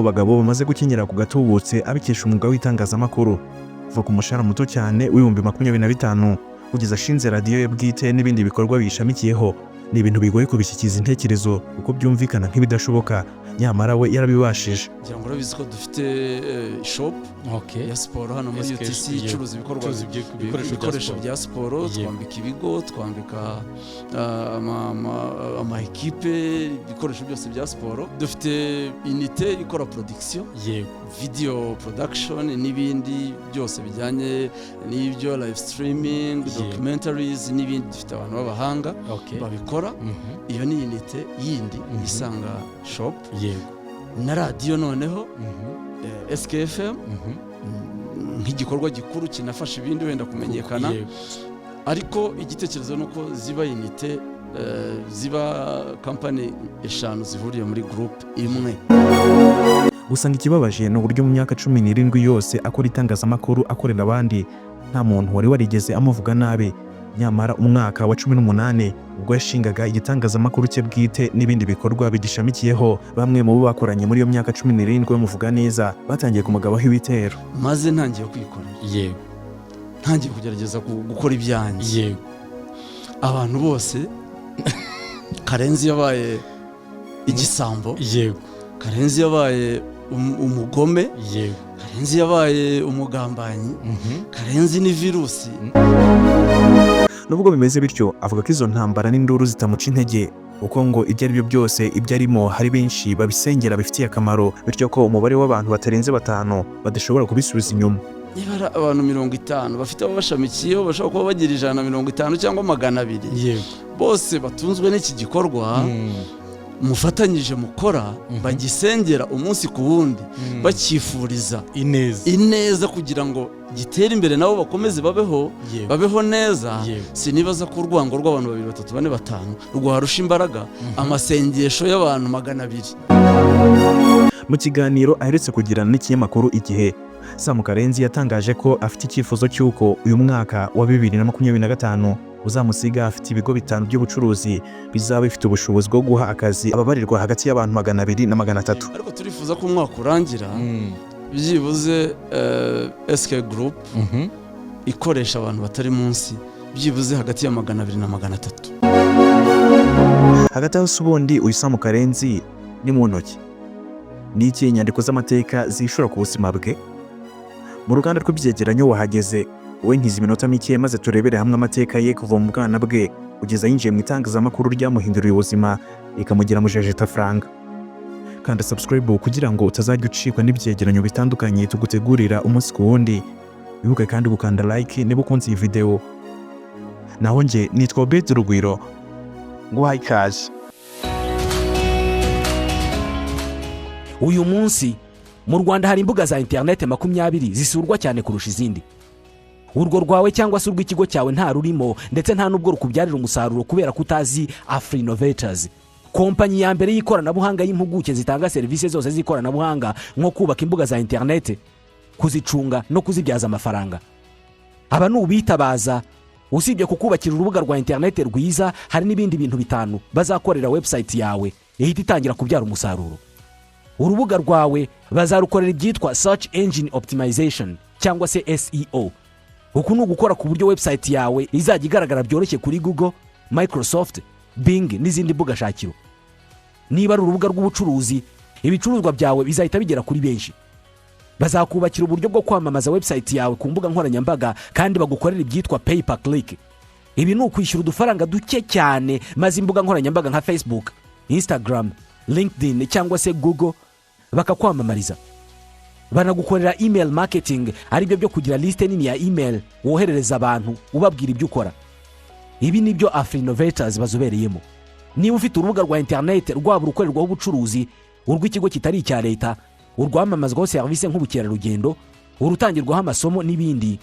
bagabo bamaze gukenyera ku gatubutse abikesha umwuga w'itangazamakuru kuva ku mushahara muto cyane w'ibihumbi 25 kugeza ashinze radiyo ye bwite n'ibindi bikorwa bishamikiyeho. Ni ibintu bigoye kubishyikiza intekerezo kuko byumvikana nk'ibidashoboka, nyamara we yarabibashije. Ngira ngo urabizi ko dufite shop ya siporo hano muri UTC icuruza ibikoresho bya siporo, twambika ibigo, twambika ama equipe, ibikoresho byose bya siporo. Dufite unité ikora production, video production n'ibindi byose bijyanye n'ibyo live streaming, documentaries n'ibindi. Dufite abantu b'abahanga babikora. Iyo ni unité yindi isanga shop na radio noneho SKFM nk'igikorwa gikuru kinafasha ibindi wenda kumenyekana, ariko igitekerezo nuko ziba unité ziba company eshanu zihuriye muri group imwe. Gusa ikibabaje ni uburyo mu myaka 17 yose akora itangazamakuru akorera abandi nta muntu wari warigeze amuvuga nabi. Nyamara umwaka wa 18 ubwo yashingaga igitangazamakuru cye bwite n'ibindi bikorwa bigishamikiyeho, bamwe mu bo bakoranye muri iyo myaka 17 bamuvuga neza batangiye kumugabaho ibitero. Maze ntangiye kwikorera, ntangiye kugerageza gukora ibyanjye. Abantu bose Karenzi yabaye igisambo, Karenzi yabaye umugome, Karenzi yabaye umugambanyi, Karenzi ni virusi. Nubwo bimeze bityo, avuga ko izo ntambara n'induru zitamuca intege, uko ngo ibyo ari byo byose ibyo arimo hari benshi babisengera bifitiye akamaro, bityo ko umubare w'abantu batarenze 5 badashobora kubisubiza inyuma. Niba abantu 50 bafite abashamikiyeho bashobora kuba bagira 150 cyangwa 200, bose batunzwe n'iki gikorwa, mufatanyije mukora, bagisengera umunsi ku wundi, bakifuriza ineza kugira ngo gitere imbere nabo bakomeze babeho neza. Sinibaza ko urwango rw'abantu 2, 3, 4, 5 rwarusha imbaraga amasengesho y'abantu 200. Mu kiganiro aheretse kugirana n'ikinyamakuru Igihe, Sam Karenzi yatangaje ko afite icyifuzo cy'uko uyu mwaka wa 2025 uzamusiga afite ibigo 5 by'ubucuruzi bizaba bifite ubushobozi bwo guha akazi ababarirwa hagati y'abantu 200 na 300. Ariko turifuza ko umwaka urangira byibuze SK Group ikoresha abantu batari munsi byibuze hagati ya 200 na 300. Hagati aho subundi uyu Sam Karenzi ni mu ntoki n'iki inyandiko z'amateka zishura ku buzima bwe. Mu ruganda rw'ibyegeranyo wahageze, we nkiza iminota mike maze turebere hamwe amateka ye kuva mu bwana bwe kugeza yinjiye mu itangazamakuru ryamuhinduriye ubuzima ikamugira mu jejeta franga. Kanda subscribe kugira ngo utazajya ucikwa n'ibyegeranyo bitandukanye tugutegurira umunsi ku wundi. Wibuke kandi gukanda like niba ukunze iyi video. Naho nge nitwa Obed Rugwiro, nguhaye ikaze. Uyu munsi mu Rwanda hari imbuga za internet 20 zisurwa cyane kurusha izindi. Urwo rwawe cyangwa se urw'ikigo cyawe nta rurimo, ndetse nta nubwo rukubyarira umusaruro kubera kutazi AfriInnovators, kompanyi ya mbere y'ikoranabuhanga y'impuguke zitanga serivisi zose z'ikoranabuhanga nko kubaka imbuga za internet, kuzicunga no kuzibyaza amafaranga. Aba n'ubitabaza, usibye kukubakira urubuga rwa internet rwiza, hari n'ibindi bintu 5 bazakorera website yawe ihita itangira kubyara umusaruro. Urubuga rwawe bazarukorera ibyitwa Search Engine Optimization cyangwa se SEO. Uku ni ugukora ku buryo website yawe izajya igaragara byoroshye kuri Google, Microsoft, Bing n'izindi mbuga shakiro. Niba ari urubuga rw'ubucuruzi, ibicuruzwa byawe bizahita bigera kuri benshi. Bazakubakira uburyo bwo kwamamaza website yawe ku mbuga nkoranyambaga kandi bagukorera ibyitwa pay per click. Ibi ni ukwishyura udufaranga duke cyane, maze imbuga nkoranyambaga nka Facebook, Instagram, LinkedIn cyangwa se Google bakakwamamariza. Banagukorera email marketing, ari byo kugira liste nini ya email woherereza abantu ubabwira ibyo ukora. Ibi nibyo AfriInnovators bazobereyemo. Niba ufite urubuga rwa internet rwaba urukorerwaho ubucuruzi, urw'ikigo kitari icya leta, urwamamazwaho serivisi nk'ubukerarugendo, urutangirwaho amasomo n'ibindi,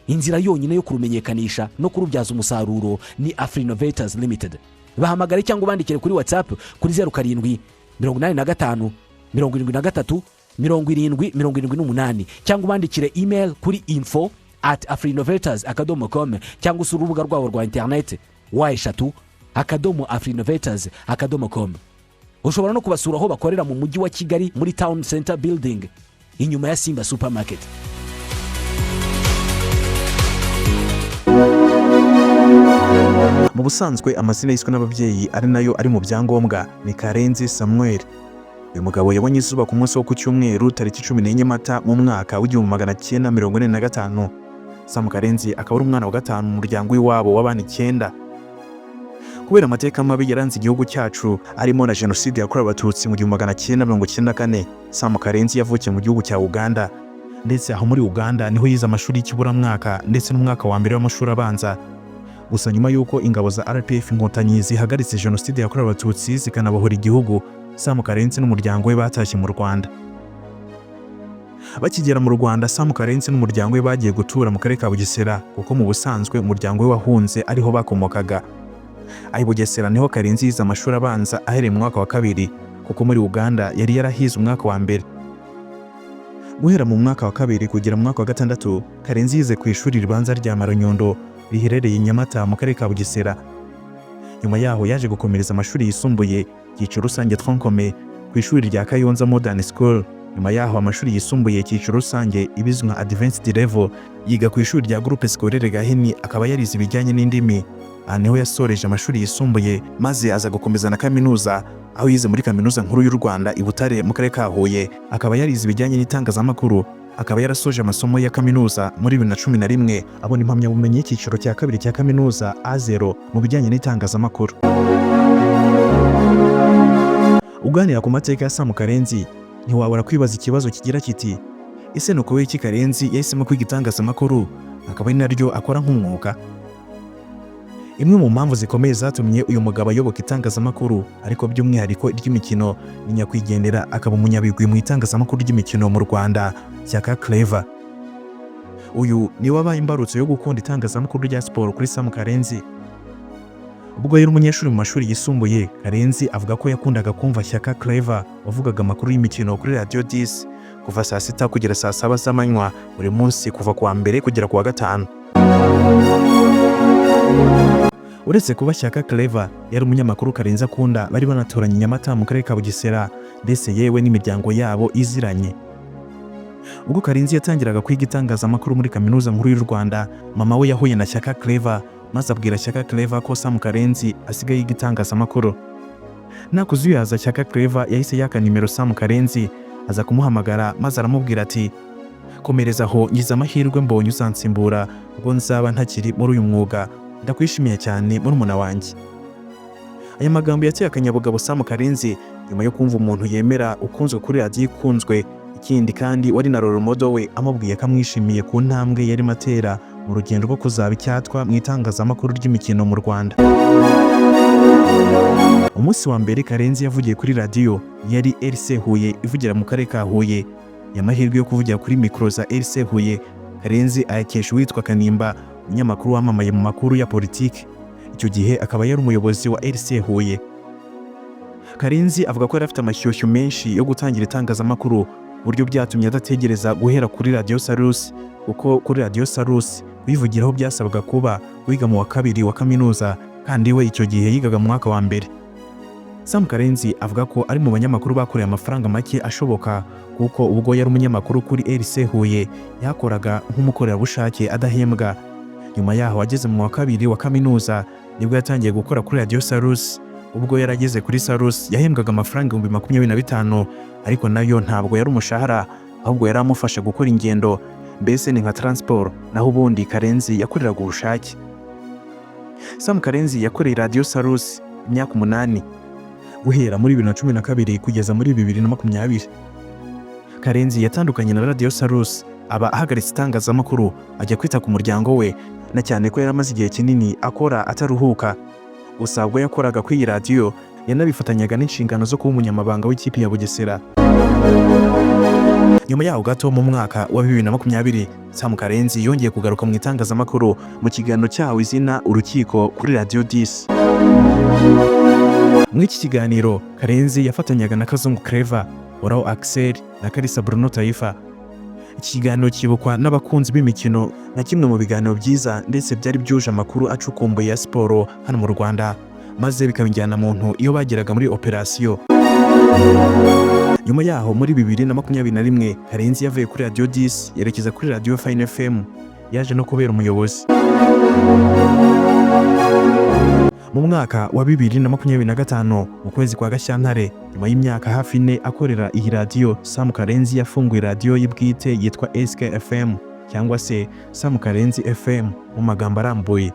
inzira yonyine yo kurumenyekanisha no kurubyaza umusaruro ni AfriInnovators Limited. Bahamagare cyangwa bandikire kuri WhatsApp kuri 07 85 73 7078 cyangwa bandikire email kuri info@afriinnovators.com cyangwa usura urubuga rwabo rwa internet y3@afriinnovators.com. ushobora no kubasura aho bakorera mu mujyi wa Kigali muri Town Center Building inyuma ya Simba Supermarket. Mu busanzwe amazina yiswe n'ababyeyi ari nayo ari mu byangombwa ni Karenzi Samuel. Uyu mugabo yabonye izuba ku munsi wo ku cyumweru tariki 14 Mata mu mwaka w'1945. Sam Karenzi akaba ari umwana wa gatanu mu muryango w'iwabo w'abana 9. Kubera amateka mabi yaranze igihugu cyacu arimo na jenoside yakorewe abatutsi mu 1994, Sam Karenzi yavukiye mu gihugu cya Uganda, ndetse aho muri Uganda niho yize amashuri y'ikiburamwaka ndetse n'umwaka wa mbere w'amashuri abanza. Gusa nyuma y'uko ingabo za RPF inkotanyi zihagaritse jenoside yakorewe abatutsi zikanabohora igihugu, Sam Karenzi n'umuryango we batashye mu Rwanda. Bakigera mu Rwanda, Sam Karenzi n'umuryango we bagiye gutura mu karere ka Bugesera, kuko mu busanzwe umuryango we wahunze ariho bakomokaga. Aho Bugesera niho Karenzi yize amashuri abanza ahereye mu mwaka wa 2, kuko muri Uganda yari yarahize umwaka wa mbere. Guhera mu mwaka wa 2 kugera mu mwaka wa 6, Karenzi yize ku ishuri ribanza rya Maronyondo riherereye i Nyamata mu karere ka Bugesera. Nyuma yaho yaje gukomereza amashuri yisumbuye cyiciro rusange Troncome ku ishuri rya Kayonza Modern School. Nyuma yaho amashuri yisumbuye cyiciro rusange ibizwi nka Advanced Level yiga ku ishuri rya Groupe Scolaire Gahini, akaba yarize ibijyanye n'indimi. Aha niho yasoreje amashuri yisumbuye maze aza gukomeza na kaminuza, aho yize muri Kaminuza Nkuru y'u Rwanda i Butare mu karere ka Huye. Akaba yarize ibijyanye n'itangazamakuru, akaba yarasoje amasomo ya kaminuza muri 2011, abona impamyabumenyi y'icyiciro cya 2 cya kaminuza A0 mu bijyanye n'itangazamakuru. Uganira ku mateka ya Sam Karenzi, ntiwabura kwibaza ikibazo kigira kiti: ese nuko we Karenzi yahisemo kwiga itangazamakuru akaba ari naryo akora nk'umwuga? Imwe mu mpamvu zikomeye zatumye uyu mugabo ayoboka itangazamakuru, ariko by'umwihariko ry'imikino, ni nyakwigendera akaba umunyabigwi mu itangazamakuru ry'imikino mu Rwanda, Shyaka Claver. Uyu ni wabaye imbarutso yo gukunda itangazamakuru rya siporo kuri Sam Karenzi. Ubwo yari umunyeshuri mu mashuri yisumbuye, Karenzi avuga ko yakundaga kumva Shyaka Claver wavugaga amakuru y'imikino kuri Radio 10 kuva saa 6 kugera saa 7 z'amanywa buri munsi, kuva ku wa mbere kugera ku wa gatanu. Uretse kuba Shyaka Claver yari umunyamakuru Karenzi akunda, bari banaturanye Nyamata mu karere ka Bugesera, ndetse yewe n'imiryango yabo iziranye. Ubwo Karenzi yatangiraga kwiga itangazamakuru muri Kaminuza Nkuru y'u Rwanda, mama we yahuye na Shyaka Claver maze abwira Shyaka Claver ko Sam Karenzi asigaye yiga itangazamakuru. Nakuzuyaza Shyaka Claver yahise yaka nimero Sam Karenzi, aza kumuhamagara maze aramubwira ati: komereza aho, ngize amahirwe mbonye uzansimbura ubwo nzaba ntakiri muri uyu mwuga, ndakwishimiye cyane murumuna wanjye. Aya magambo yateye akanyabugabo Sam Karenzi nyuma yo kumva umuntu yemera ukunzwe kuri radio ikunzwe, ikindi kandi wari na role model we amubwiye ko amwishimiye ku ntambwe yari matera mu rugendo rwo kuzaba icyatwa mu itangazamakuru ry'imikino mu Rwanda. Umunsi wa mbere Karenzi yavugiye kuri radio yari RC Huye ivugira mu karere ka Huye. Yamahirwe yo kuvugira kuri mikro za RC Huye, Karenzi ayakesha uwitwa Kanimba, umunyamakuru wamamaye mu makuru ya politiki. Icyo gihe akaba yari umuyobozi wa RC Huye. Karenzi avuga ko yari afite amashyushyu menshi yo gutangira itangazamakuru, buryo byatumye adategereza guhera kuri Radio Salus, kuko kuri Radio Salus bivugiraho byasabaga kuba wiga mu wa 2 wa kaminuza, kandi we icyo gihe yigaga mu mwaka wa mbere. Sam Karenzi avuga ko ari mu banyamakuru bakoreye amafaranga make ashoboka, kuko ubwo yari umunyamakuru kuri RC Huye yakoraga nk'umukorerabushake adahembwa. Nyuma yaho ageze mu wa 2 wa kaminuza nibwo yatangiye gukora kuri Radio Salus. Ubwo yarageze kuri Salus yahembwaga amafaranga 25,000, ariko nayo ntabwo yari umushahara, ahubwo yari amufasha gukora ingendo, mbese ni nka transport, naho ubundi Karenzi yakoreraga ubushake. Sam Karenzi yakoreye Radio Salus imyaka 8, guhera muri 2012 kugeza muri 2020. Karenzi yatandukanye na Radio Salus, aba ahagaritse itangazamakuru, ajya kwita ku muryango we, na cyane ko yari amaze igihe kinini akora ataruhuka. Gusa ubwo yakoraga kuri iyi radio yanabifatanyaga n'inshingano zo kuba umunyamabanga w'ikipe ya Bugesera. Nyuma yaho gato mu mwaka wa 2020, Sam Karenzi yongeye kugaruka mu itangazamakuru mu kiganiro cyawe izina Urukiko kuri Radio 10. Muri iki kiganiro Karenzi yafatanyaga na Kazungu Claver, Orao Axel na Kalisa Bruno Taifa. Iki kiganiro kibukwa n'abakunzi b'imikino na kimwe mu biganiro byiza ndetse byari byuje amakuru acukumbuye ya siporo hano mu Rwanda, maze bikabinjyana muntu iyo bageraga muri operasiyo. Nyuma yaho muri 2021 Karenzi yavuye kuri Radio 10 yerekeza kuri Radio Fine FM, yaje no kubera umuyobozi. Mu mwaka wa 2025 mu kwezi kwa Gashyantare, nyuma y'imyaka hafi 4 akorera iyi radio, Sam Karenzi yafunguye radio y'ibwite yitwa SK FM cyangwa se Sam Karenzi FM mu magambo arambuye.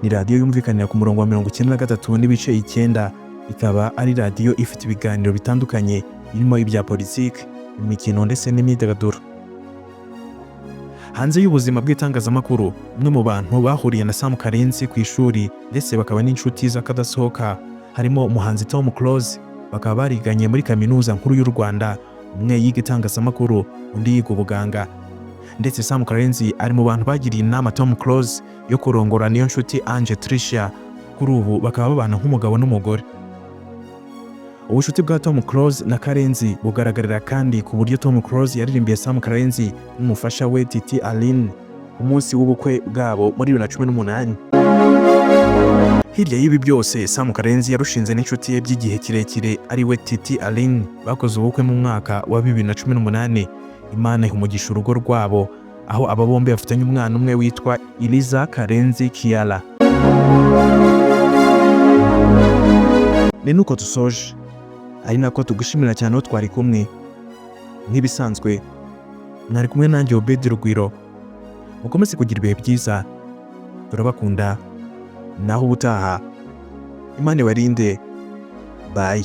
Ni radio yumvikanira ku murongo wa 93 n'ibice 9, ikaba ari radio ifite ibiganiro bitandukanye birimo ibya politiki, imikino ndetse n'imyidagaduro. Hanze y'ubuzima bw'itangazamakuru, umwe mu bantu bahuriye na Sam Karenzi ku ishuri ndetse bakaba n'inshuti z'akadasohoka harimo umuhanzi Tom Close, bakaba bariganye muri kaminuza nkuru y'u Rwanda, umwe yiga itangazamakuru undi yiga ubuganga. Ndetse Sam Karenzi ari mu bantu bagiriye inama Tom Close yo kurongora niyo nshuti Ange Tricia, kuri ubu bakaba babana nk'umugabo n'umugore. Ubushuti bwa Tom Close na Karenzi bugaragarira kandi ku buryo Tom Close yaririmbiye Sam Karenzi n'umufasha we Titi Aline umunsi w'ubukwe bwabo muri 2018. Hirya y'ibi byose, Sam Karenzi yarushinze n'inshuti ye by'igihe kirekire ari we Titi Aline, bakoze ubukwe mu mwaka wa 2018. Imana ihumugisha urugo rwabo, aho aba bombi bafitanye umwana umwe witwa Eliza Karenzi Kiala. Ni nuko dusoje, ari nako tugushimira cyane aho twari kumwe. Nk'ibisanzwe mwari kumwe nanjye Obedi Rugwiro. Mukomeze kugira ibihe byiza, turabakunda, naho ubutaha Imana ibarinde. Bye.